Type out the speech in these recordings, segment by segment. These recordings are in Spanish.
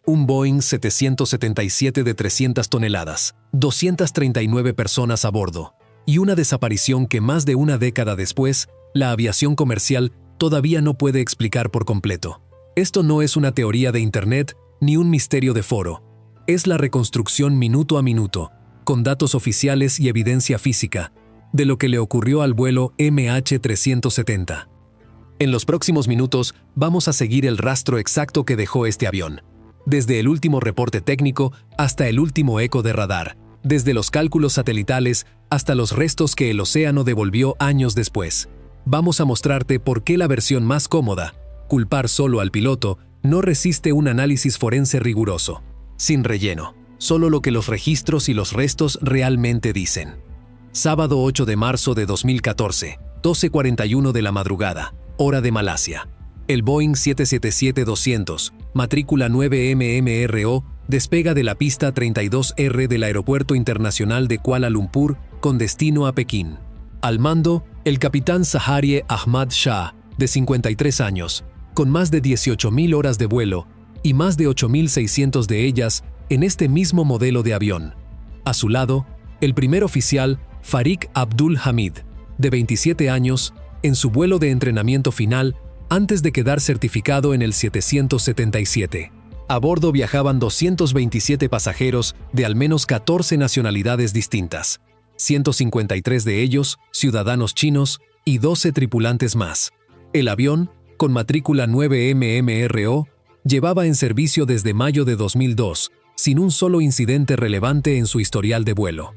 Un Boeing 777 de 300 toneladas, 239 personas a bordo, y una desaparición que más de una década después, la aviación comercial todavía no puede explicar por completo. Esto no es una teoría de Internet ni un misterio de foro. Es la reconstrucción minuto a minuto, con datos oficiales y evidencia física, de lo que le ocurrió al vuelo MH370. En los próximos minutos vamos a seguir el rastro exacto que dejó este avión. Desde el último reporte técnico hasta el último eco de radar, desde los cálculos satelitales hasta los restos que el océano devolvió años después. Vamos a mostrarte por qué la versión más cómoda, culpar solo al piloto, no resiste un análisis forense riguroso, sin relleno, solo lo que los registros y los restos realmente dicen. Sábado 8 de marzo de 2014, 12:41 de la madrugada, hora de Malasia. El Boeing 777-200, matrícula 9MMRO, despega de la pista 32R del Aeropuerto Internacional de Kuala Lumpur con destino a Pekín. Al mando, el capitán Zaharie Ahmad Shah, de 53 años, con más de 18.000 horas de vuelo y más de 8.600 de ellas en este mismo modelo de avión. A su lado, el primer oficial, Farik Abdul Hamid, de 27 años, en su vuelo de entrenamiento final antes de quedar certificado en el 777. A bordo viajaban 227 pasajeros de al menos 14 nacionalidades distintas, 153 de ellos ciudadanos chinos y 12 tripulantes más. El avión, con matrícula 9MMRO, llevaba en servicio desde mayo de 2002, sin un solo incidente relevante en su historial de vuelo.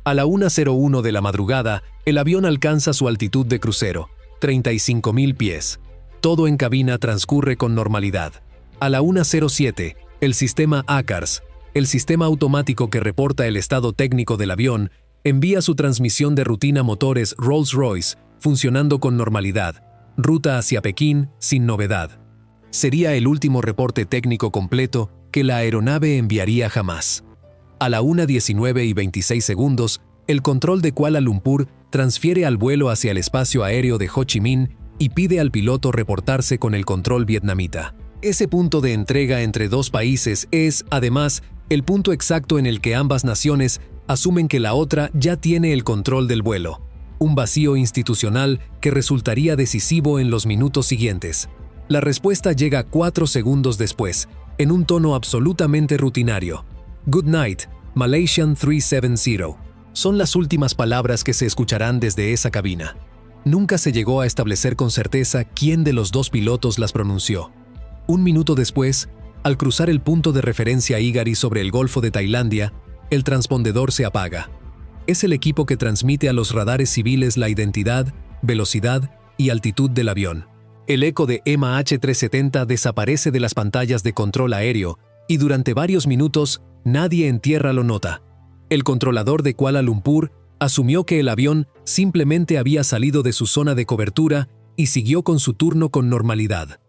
A la 1:01 de la madrugada, el avión alcanza su altitud de crucero, 35.000 pies. Todo en cabina transcurre con normalidad. A la 1:07, el sistema ACARS, el sistema automático que reporta el estado técnico del avión, envía su transmisión de rutina motores Rolls-Royce, funcionando con normalidad. Ruta hacia Pekín, sin novedad. Sería el último reporte técnico completo que la aeronave enviaría jamás. A la 1:19:26, el control de Kuala Lumpur transfiere al vuelo hacia el espacio aéreo de Ho Chi Minh y pide al piloto reportarse con el control vietnamita. Ese punto de entrega entre dos países es, además, el punto exacto en el que ambas naciones asumen que la otra ya tiene el control del vuelo. Un vacío institucional que resultaría decisivo en los minutos siguientes. La respuesta llega 4 segundos después, en un tono absolutamente rutinario. Good night, Malaysian 370. Son las últimas palabras que se escucharán desde esa cabina. Nunca se llegó a establecer con certeza quién de los dos pilotos las pronunció. Un minuto después, al cruzar el punto de referencia Igari sobre el Golfo de Tailandia, el transpondedor se apaga. Es el equipo que transmite a los radares civiles la identidad, velocidad y altitud del avión. El eco de MH370 desaparece de las pantallas de control aéreo y durante varios minutos nadie en tierra lo nota. El controlador de Kuala Lumpur asumió que el avión simplemente había salido de su zona de cobertura y siguió con su turno con normalidad.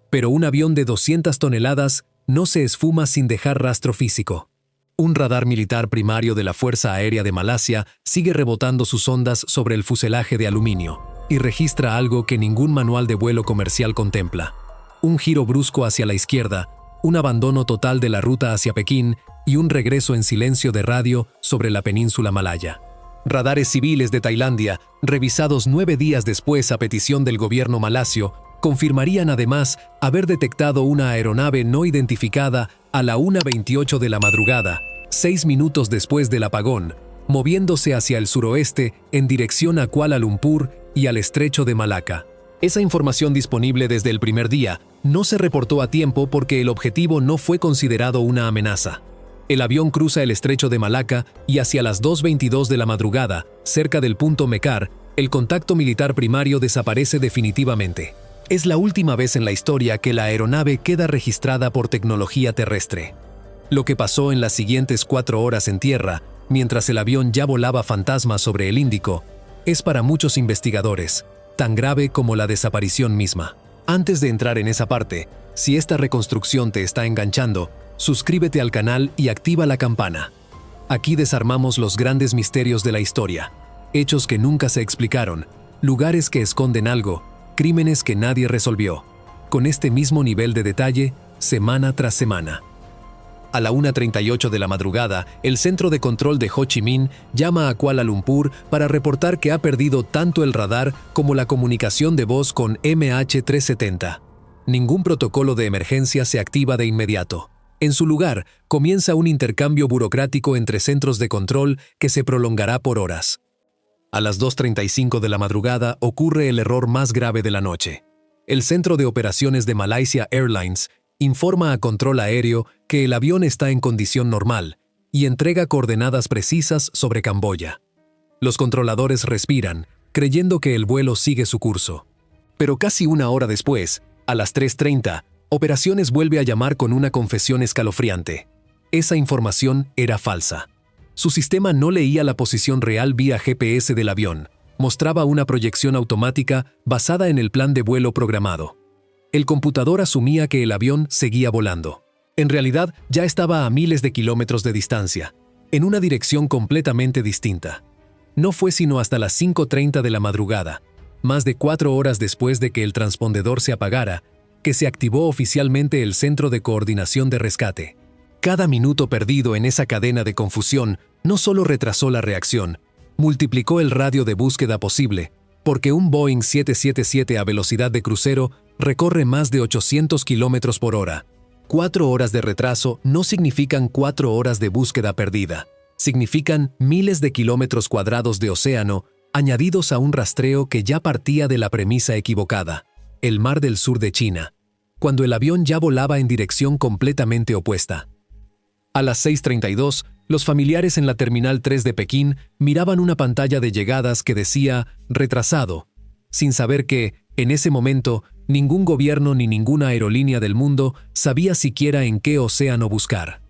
Pero un avión de 200 toneladas no se esfuma sin dejar rastro físico. Un radar militar primario de la Fuerza Aérea de Malasia sigue rebotando sus ondas sobre el fuselaje de aluminio y registra algo que ningún manual de vuelo comercial contempla. Un giro brusco hacia la izquierda, un abandono total de la ruta hacia Pekín y un regreso en silencio de radio sobre la península malaya. Radares civiles de Tailandia, revisados 9 días después a petición del gobierno malasio, confirmarían además haber detectado una aeronave no identificada a la 1:28 de la madrugada, 6 minutos después del apagón, moviéndose hacia el suroeste en dirección a Kuala Lumpur y al estrecho de Malaca. Esa información disponible desde el primer día no se reportó a tiempo porque el objetivo no fue considerado una amenaza. El avión cruza el estrecho de Malaca y hacia las 2:22 de la madrugada, cerca del punto Mekar, el contacto militar primario desaparece definitivamente. Es la última vez en la historia que la aeronave queda registrada por tecnología terrestre. Lo que pasó en las siguientes 4 horas en tierra, mientras el avión ya volaba fantasma sobre el Índico, es para muchos investigadores tan grave como la desaparición misma. Antes de entrar en esa parte, si esta reconstrucción te está enganchando, suscríbete al canal y activa la campana. Aquí desarmamos los grandes misterios de la historia, hechos que nunca se explicaron, lugares que esconden algo, crímenes que nadie resolvió, con este mismo nivel de detalle, semana tras semana. A la 1:38 de la madrugada, el centro de control de Ho Chi Minh llama a Kuala Lumpur para reportar que ha perdido tanto el radar como la comunicación de voz con MH370. Ningún protocolo de emergencia se activa de inmediato. En su lugar, comienza un intercambio burocrático entre centros de control que se prolongará por horas. A las 2:35 de la madrugada ocurre el error más grave de la noche. El Centro de Operaciones de Malaysia Airlines informa a control aéreo que el avión está en condición normal y entrega coordenadas precisas sobre Camboya. Los controladores respiran, creyendo que el vuelo sigue su curso. Pero casi una hora después, a las 3:30, Operaciones vuelve a llamar con una confesión escalofriante. Esa información era falsa. Su sistema no leía la posición real vía GPS del avión, mostraba una proyección automática basada en el plan de vuelo programado. El computador asumía que el avión seguía volando. En realidad, ya estaba a miles de kilómetros de distancia, en una dirección completamente distinta. No fue sino hasta las 5:30 de la madrugada, más de 4 horas después de que el transpondedor se apagara, que se activó oficialmente el Centro de Coordinación de Rescate. Cada minuto perdido en esa cadena de confusión no solo retrasó la reacción, multiplicó el radio de búsqueda posible, porque un Boeing 777 a velocidad de crucero recorre más de 800 kilómetros por hora. 4 horas de retraso no significan 4 horas de búsqueda perdida. Significan miles de kilómetros cuadrados de océano añadidos a un rastreo que ya partía de la premisa equivocada, el Mar del Sur de China, cuando el avión ya volaba en dirección completamente opuesta. A las 6:32, los familiares en la Terminal 3 de Pekín miraban una pantalla de llegadas que decía «retrasado», sin saber que, en ese momento, ningún gobierno ni ninguna aerolínea del mundo sabía siquiera en qué océano buscar.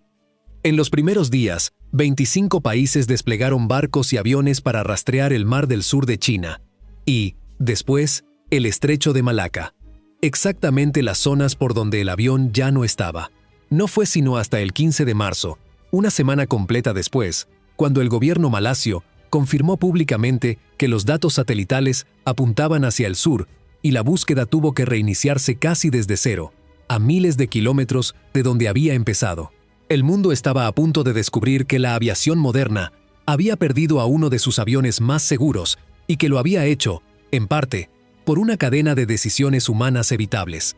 En los primeros días, 25 países desplegaron barcos y aviones para rastrear el Mar del Sur de China y, después, el Estrecho de Malaca, exactamente las zonas por donde el avión ya no estaba. No fue sino hasta el 15 de marzo, una semana completa después, cuando el gobierno malasio confirmó públicamente que los datos satelitales apuntaban hacia el sur y la búsqueda tuvo que reiniciarse casi desde cero, a miles de kilómetros de donde había empezado. El mundo estaba a punto de descubrir que la aviación moderna había perdido a uno de sus aviones más seguros y que lo había hecho, en parte, por una cadena de decisiones humanas evitables.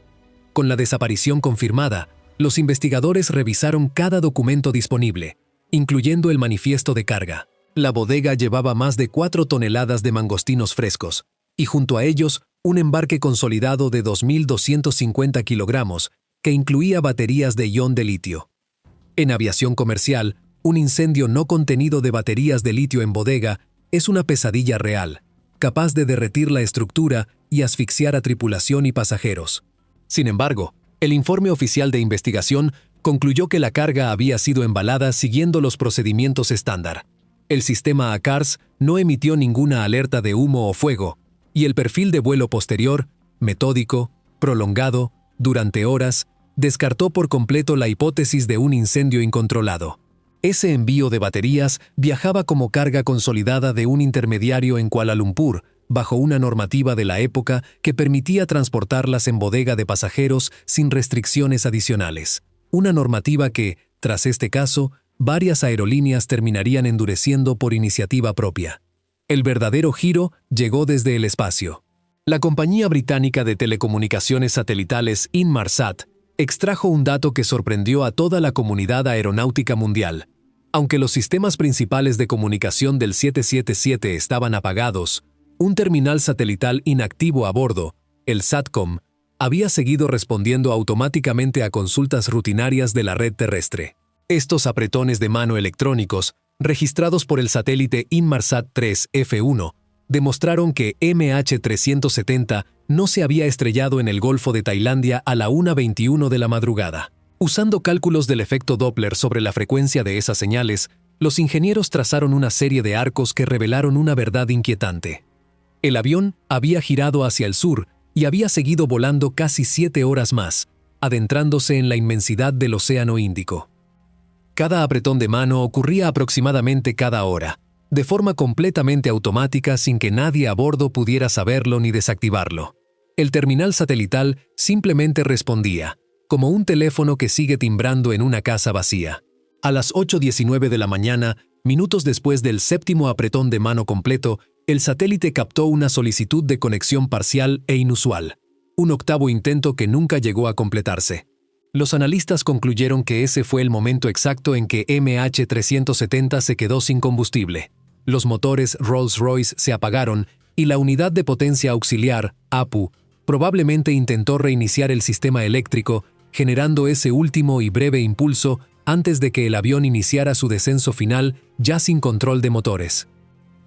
Con la desaparición confirmada, los investigadores revisaron cada documento disponible, incluyendo el manifiesto de carga. La bodega llevaba más de 4 toneladas de mangostinos frescos, y junto a ellos un embarque consolidado de 2.250 kilogramos, que incluía baterías de ion de litio. En aviación comercial, un incendio no contenido de baterías de litio en bodega es una pesadilla real, capaz de derretir la estructura y asfixiar a tripulación y pasajeros. Sin embargo, el informe oficial de investigación concluyó que la carga había sido embalada siguiendo los procedimientos estándar. El sistema ACARS no emitió ninguna alerta de humo o fuego, y el perfil de vuelo posterior, metódico, prolongado, durante horas, descartó por completo la hipótesis de un incendio incontrolado. Ese envío de baterías viajaba como carga consolidada de un intermediario en Kuala Lumpur, bajo una normativa de la época que permitía transportarlas en bodega de pasajeros sin restricciones adicionales. Una normativa que, tras este caso, varias aerolíneas terminarían endureciendo por iniciativa propia. El verdadero giro llegó desde el espacio. La compañía británica de telecomunicaciones satelitales Inmarsat extrajo un dato que sorprendió a toda la comunidad aeronáutica mundial. Aunque los sistemas principales de comunicación del 777 estaban apagados, un terminal satelital inactivo a bordo, el SATCOM, había seguido respondiendo automáticamente a consultas rutinarias de la red terrestre. Estos apretones de mano electrónicos, registrados por el satélite Inmarsat 3 F1, demostraron que MH370 no se había estrellado en el Golfo de Tailandia a la 1:21 de la madrugada. Usando cálculos del efecto Doppler sobre la frecuencia de esas señales, los ingenieros trazaron una serie de arcos que revelaron una verdad inquietante. El avión había girado hacia el sur y había seguido volando casi 7 horas más, adentrándose en la inmensidad del Océano Índico. Cada apretón de mano ocurría aproximadamente cada hora, de forma completamente automática sin que nadie a bordo pudiera saberlo ni desactivarlo. El terminal satelital simplemente respondía, como un teléfono que sigue timbrando en una casa vacía. A las 8:19 de la mañana, minutos después del séptimo apretón de mano completo, el satélite captó una solicitud de conexión parcial e inusual, un octavo intento que nunca llegó a completarse. Los analistas concluyeron que ese fue el momento exacto en que MH370 se quedó sin combustible. Los motores Rolls-Royce se apagaron y la unidad de potencia auxiliar, APU, probablemente intentó reiniciar el sistema eléctrico, generando ese último y breve impulso antes de que el avión iniciara su descenso final ya sin control de motores.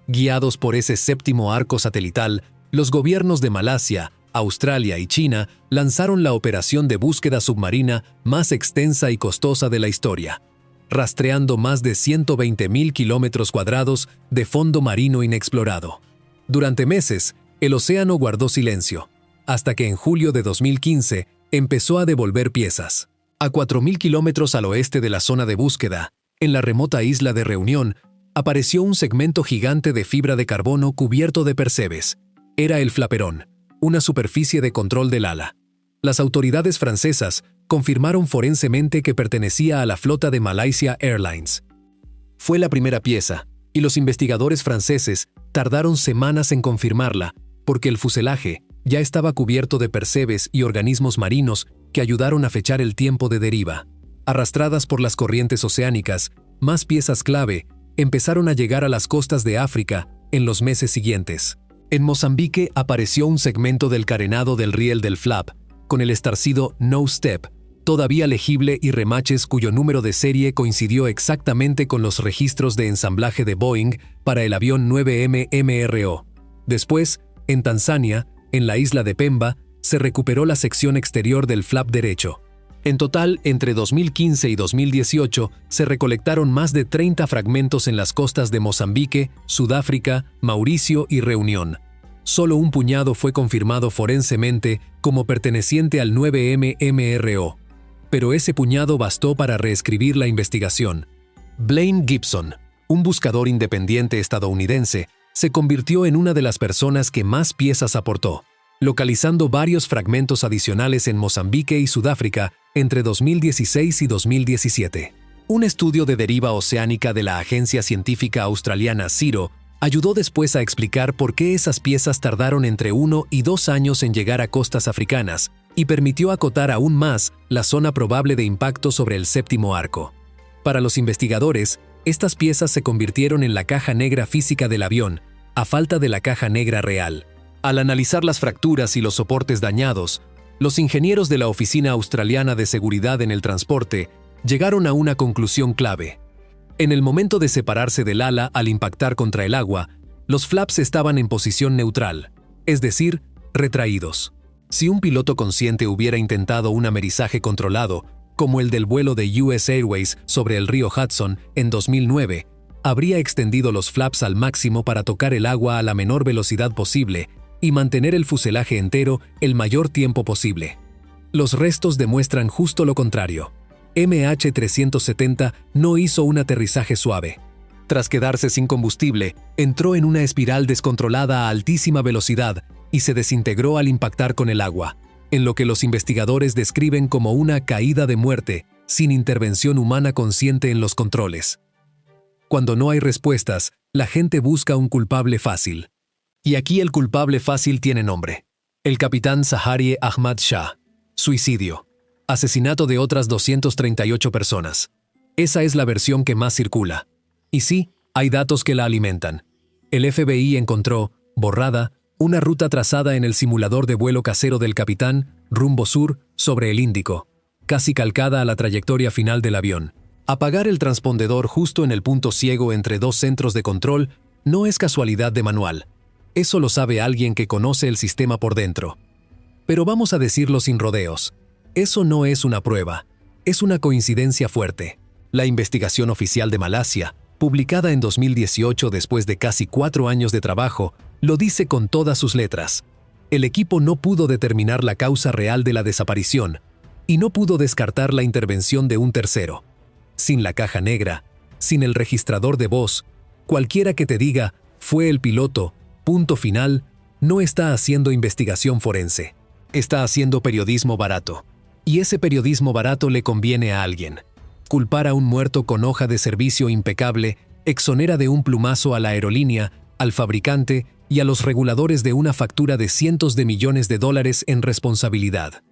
Guiados por ese séptimo arco satelital, los gobiernos de Malasia, Australia y China lanzaron la operación de búsqueda submarina más extensa y costosa de la historia, rastreando más de 120.000 kilómetros cuadrados de fondo marino inexplorado. Durante meses, el océano guardó silencio, hasta que en julio de 2015 empezó a devolver piezas. A 4.000 kilómetros al oeste de la zona de búsqueda, en la remota isla de Reunión, apareció un segmento gigante de fibra de carbono cubierto de percebes. Era el flaperón, una superficie de control del ala. Las autoridades francesas confirmaron forensemente que pertenecía a la flota de Malaysia Airlines. Fue la primera pieza, y los investigadores franceses tardaron semanas en confirmarla, porque el fuselaje ya estaba cubierto de percebes y organismos marinos que ayudaron a fechar el tiempo de deriva. Arrastradas por las corrientes oceánicas, más piezas clave empezaron a llegar a las costas de África en los meses siguientes. En Mozambique apareció un segmento del carenado del riel del Flap, con el estarcido No Step, todavía legible y remaches cuyo número de serie coincidió exactamente con los registros de ensamblaje de Boeing para el avión 9M MRO. Después, en Tanzania, en la isla de Pemba, se recuperó la sección exterior del flap derecho. En total, entre 2015 y 2018, se recolectaron más de 30 fragmentos en las costas de Mozambique, Sudáfrica, Mauricio y Reunión. Solo un puñado fue confirmado forensemente como perteneciente al 9M MRO. Pero ese puñado bastó para reescribir la investigación. Blaine Gibson, un buscador independiente estadounidense, se convirtió en una de las personas que más piezas aportó, localizando varios fragmentos adicionales en Mozambique y Sudáfrica entre 2016 y 2017. Un estudio de deriva oceánica de la agencia científica australiana CSIRO ayudó después a explicar por qué esas piezas tardaron entre 1 y 2 años en llegar a costas africanas y permitió acotar aún más la zona probable de impacto sobre el séptimo arco. Para los investigadores, estas piezas se convirtieron en la caja negra física del avión, a falta de la caja negra real. Al analizar las fracturas y los soportes dañados, los ingenieros de la Oficina Australiana de Seguridad en el Transporte llegaron a una conclusión clave. En el momento de separarse del ala al impactar contra el agua, los flaps estaban en posición neutral, es decir, retraídos. Si un piloto consciente hubiera intentado un amerizaje controlado, como el del vuelo de US Airways sobre el río Hudson en 2009, habría extendido los flaps al máximo para tocar el agua a la menor velocidad posible y mantener el fuselaje entero el mayor tiempo posible. Los restos demuestran justo lo contrario. MH370 no hizo un aterrizaje suave. Tras quedarse sin combustible, entró en una espiral descontrolada a altísima velocidad y se desintegró al impactar con el agua, en lo que los investigadores describen como una caída de muerte, sin intervención humana consciente en los controles. Cuando no hay respuestas, la gente busca un culpable fácil. Y aquí el culpable fácil tiene nombre. El capitán Zaharie Ahmad Shah. Suicidio. Asesinato de otras 238 personas. Esa es la versión que más circula. Y sí, hay datos que la alimentan. El FBI encontró, borrada, una ruta trazada en el simulador de vuelo casero del capitán, rumbo sur, sobre el Índico, casi calcada a la trayectoria final del avión. Apagar el transpondedor justo en el punto ciego entre dos centros de control no es casualidad de manual. Eso lo sabe alguien que conoce el sistema por dentro. Pero vamos a decirlo sin rodeos. Eso no es una prueba, es una coincidencia fuerte. La investigación oficial de Malasia, publicada en 2018 después de casi 4 años de trabajo, lo dice con todas sus letras. El equipo no pudo determinar la causa real de la desaparición y no pudo descartar la intervención de un tercero. Sin la caja negra, sin el registrador de voz, cualquiera que te diga, fue el piloto, punto final, no está haciendo investigación forense. Está haciendo periodismo barato. Y ese periodismo barato le conviene a alguien. Culpar a un muerto con hoja de servicio impecable exonera de un plumazo a la aerolínea, al fabricante y a los reguladores de una factura de cientos de millones de dólares en responsabilidad.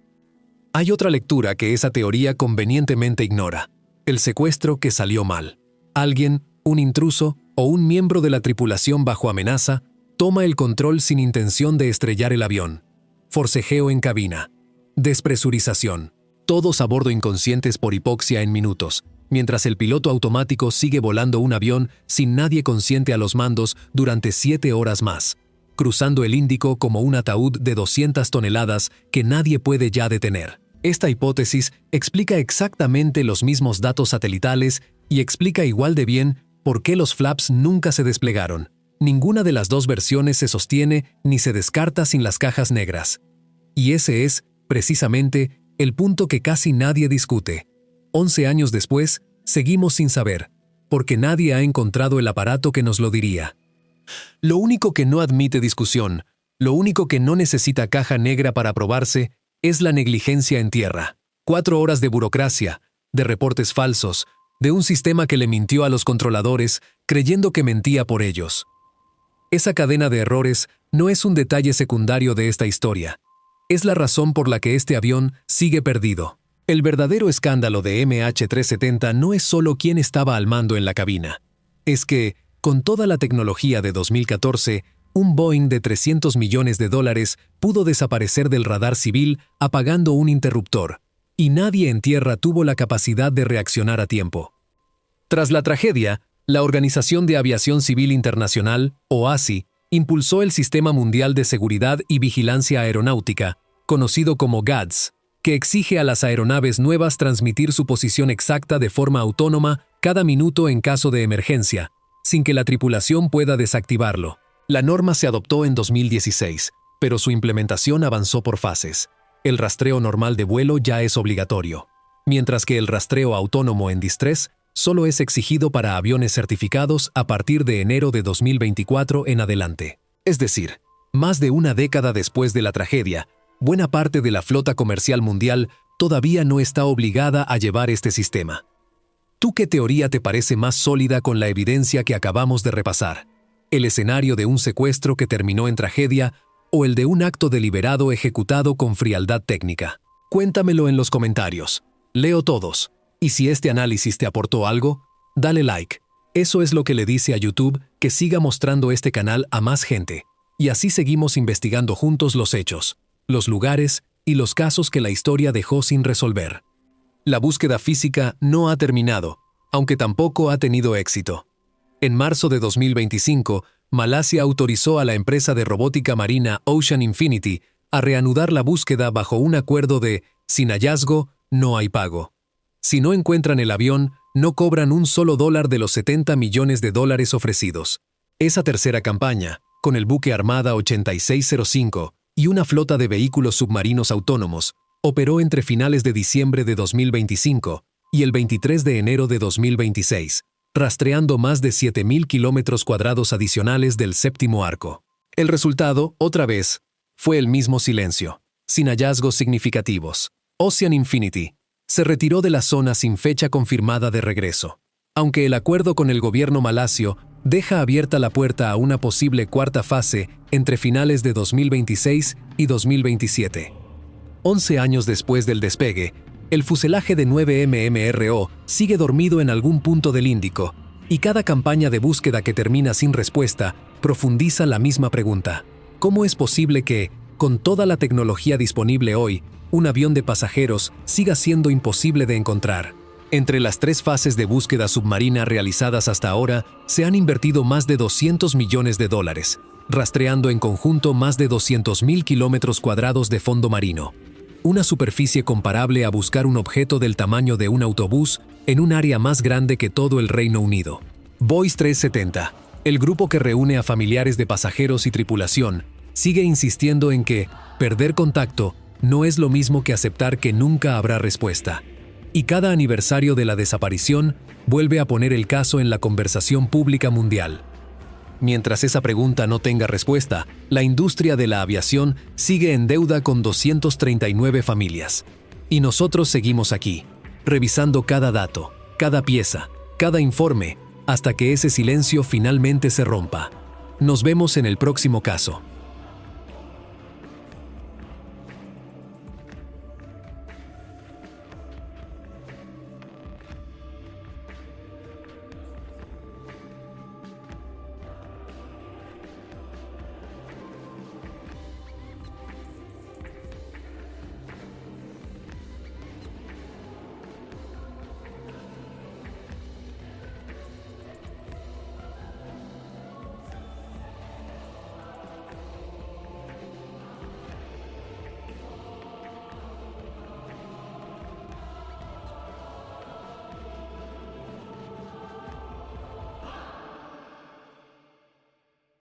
Hay otra lectura que esa teoría convenientemente ignora: el secuestro que salió mal. Alguien, un intruso o un miembro de la tripulación bajo amenaza, toma el control sin intención de estrellar el avión. Forcejeo en cabina. Despresurización. Todos a bordo inconscientes por hipoxia en minutos, mientras el piloto automático sigue volando un avión sin nadie consciente a los mandos durante 7 horas más, cruzando el Índico como un ataúd de 200 toneladas que nadie puede ya detener. Esta hipótesis explica exactamente los mismos datos satelitales y explica igual de bien por qué los flaps nunca se desplegaron. Ninguna de las dos versiones se sostiene ni se descarta sin las cajas negras. Y ese es, precisamente, el punto que casi nadie discute. 11 años después, seguimos sin saber, porque nadie ha encontrado el aparato que nos lo diría. Lo único que no admite discusión, lo único que no necesita caja negra para probarse, es la negligencia en tierra. 4 horas de burocracia, de reportes falsos, de un sistema que le mintió a los controladores, creyendo que mentía por ellos. Esa cadena de errores no es un detalle secundario de esta historia. Es la razón por la que este avión sigue perdido. El verdadero escándalo de MH370 no es solo quién estaba al mando en la cabina. Es que, con toda la tecnología de 2014, un Boeing de $300 millones pudo desaparecer del radar civil apagando un interruptor, y nadie en tierra tuvo la capacidad de reaccionar a tiempo. Tras la tragedia, la Organización de Aviación Civil Internacional, OASI, impulsó el Sistema Mundial de Seguridad y Vigilancia Aeronáutica, conocido como GADS, que exige a las aeronaves nuevas transmitir su posición exacta de forma autónoma cada minuto en caso de emergencia, sin que la tripulación pueda desactivarlo. La norma se adoptó en 2016, pero su implementación avanzó por fases. El rastreo normal de vuelo ya es obligatorio, mientras que el rastreo autónomo en distrés solo es exigido para aviones certificados a partir de enero de 2024 en adelante. Es decir, más de una década después de la tragedia, buena parte de la flota comercial mundial todavía no está obligada a llevar este sistema. ¿Tú qué teoría te parece más sólida con la evidencia que acabamos de repasar? ¿El escenario de un secuestro que terminó en tragedia o el de un acto deliberado ejecutado con frialdad técnica? Cuéntamelo en los comentarios. Leo todos. Y si este análisis te aportó algo, dale like. Eso es lo que le dice a YouTube que siga mostrando este canal a más gente. Y así seguimos investigando juntos los hechos, los lugares y los casos que la historia dejó sin resolver. La búsqueda física no ha terminado, aunque tampoco ha tenido éxito. En marzo de 2025, Malasia autorizó a la empresa de robótica marina Ocean Infinity a reanudar la búsqueda bajo un acuerdo de «sin hallazgo, no hay pago». Si no encuentran el avión, no cobran un solo dólar de los $70 millones ofrecidos. Esa tercera campaña, con el buque Armada 8605 y una flota de vehículos submarinos autónomos, operó entre finales de diciembre de 2025 y el 23 de enero de 2026, rastreando más de 7.000 kilómetros cuadrados adicionales del séptimo arco. El resultado, otra vez, fue el mismo silencio, sin hallazgos significativos. Ocean Infinity se retiró de la zona sin fecha confirmada de regreso, aunque el acuerdo con el gobierno malasio deja abierta la puerta a una posible cuarta fase entre finales de 2026 y 2027. 11 años después del despegue, el fuselaje de 9 MMRO sigue dormido en algún punto del Índico, y cada campaña de búsqueda que termina sin respuesta profundiza la misma pregunta. ¿Cómo es posible que, con toda la tecnología disponible hoy, un avión de pasajeros siga siendo imposible de encontrar? Entre las 3 fases de búsqueda submarina realizadas hasta ahora, se han invertido más de $200 millones, rastreando en conjunto más de 200.000 kilómetros cuadrados de fondo marino. Una superficie comparable a buscar un objeto del tamaño de un autobús en un área más grande que todo el Reino Unido. Voice 370, el grupo que reúne a familiares de pasajeros y tripulación, sigue insistiendo en que perder contacto no es lo mismo que aceptar que nunca habrá respuesta. Y cada aniversario de la desaparición vuelve a poner el caso en la conversación pública mundial. Mientras esa pregunta no tenga respuesta, la industria de la aviación sigue en deuda con 239 familias. Y nosotros seguimos aquí, revisando cada dato, cada pieza, cada informe, hasta que ese silencio finalmente se rompa. Nos vemos en el próximo caso.